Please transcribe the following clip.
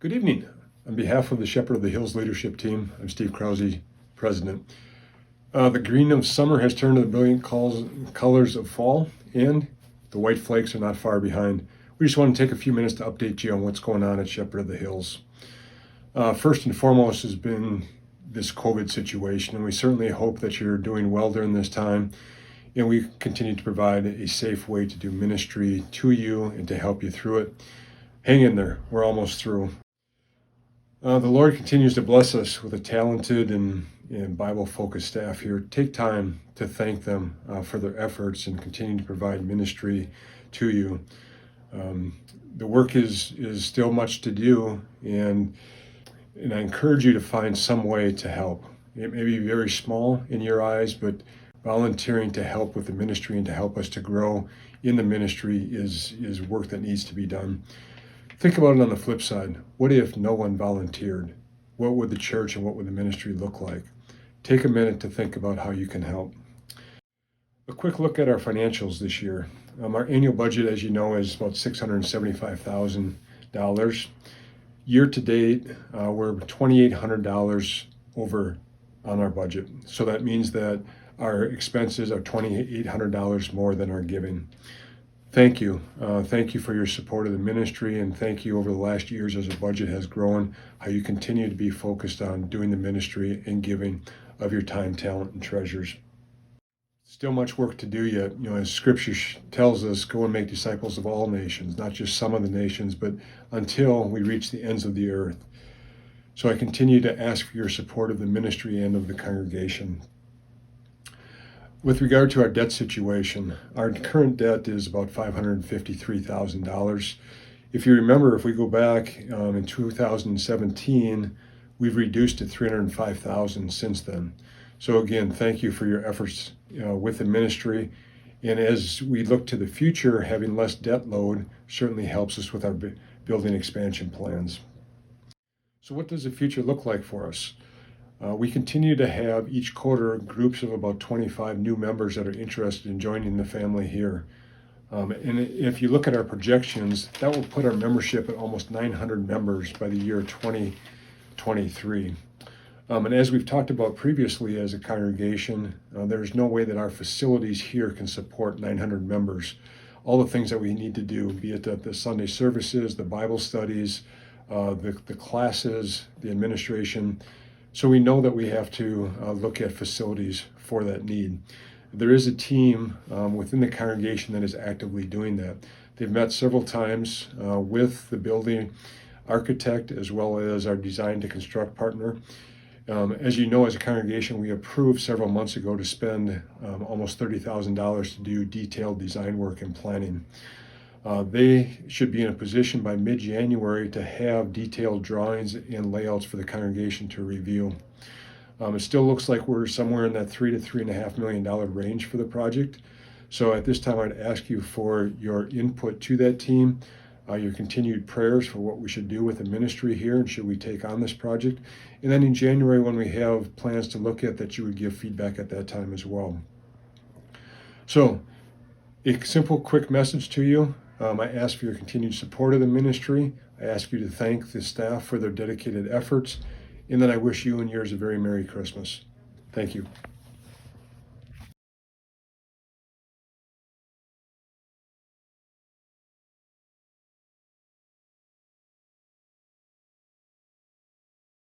Good evening. On behalf of the Shepherd of the Hills leadership team, I'm Steve Krause, President. The green of summer has turned to the brilliant colors of fall, and the white flakes are not far behind. We just want to take a few minutes to update you on what's going on at Shepherd of the Hills. First and foremost has been this COVID situation, and we certainly hope that you're doing well during this time, and we continue to provide a safe way to do ministry to you and to help you through it. Hang in there. We're almost through. The Lord continues to bless us with a talented and Bible-focused staff here. Take time to thank them for their efforts and continue to provide ministry to you. The work is still much to do, and I encourage you to find some way to help. It may be very small in your eyes, but volunteering to help with the ministry and to help us to grow in the ministry is work that needs to be done. Think about it on the flip side. What if no one volunteered? What would the church and what would the ministry look like? Take a minute to think about how you can help. A quick look at our financials this year. Our annual budget, as you know, is about $675,000. Year to date, we're $2,800 over on our budget. So that means that our expenses are $2,800 more than our giving. Thank you. Thank you for your support of the ministry, and thank you over the last years as the budget has grown, how you continue to be focused on doing the ministry and giving of your time, talent, and treasures. Still much work to do yet. As Scripture tells us, go and make disciples of all nations, not just some of the nations, but until we reach the ends of the earth. So I continue to ask for your support of the ministry and of the congregation. With regard to our debt situation, our current debt is about $553,000. If you remember, if we go back in 2017, we've reduced to $305,000 since then. So again, thank you for your efforts with the ministry. And as we look to the future, having less debt load certainly helps us with our building expansion plans. So what does the future look like for us? We continue to have each quarter groups of about 25 new members that are interested in joining the family here. And if you look at our projections, that will put our membership at almost 900 members by the year 2023. And as we've talked about previously as a congregation, there's no way that our facilities here can support 900 members. All the things that we need to do, be it the Sunday services, the Bible studies, the classes, the administration. So we know that we have to look at facilities for that need. There is a team within the congregation that is actively doing that. They've met several times with the building architect as well as our design to construct partner. As you know, as a congregation, we approved several months ago to spend almost $30,000 to do detailed design work and planning. They should be in a position by mid-January to have detailed drawings and layouts for the congregation to review. It still looks like we're somewhere in that $3 to $3.5 million range for the project. So at this time, I'd ask you for your input to that team, your continued prayers for what we should do with the ministry here and should we take on this project. And then in January, when we have plans to look at, that you would give feedback at that time as well. So a simple, quick message to you. I ask for your continued support of the ministry. I ask you to thank the staff for their dedicated efforts. And then I wish you and yours a very Merry Christmas. Thank you.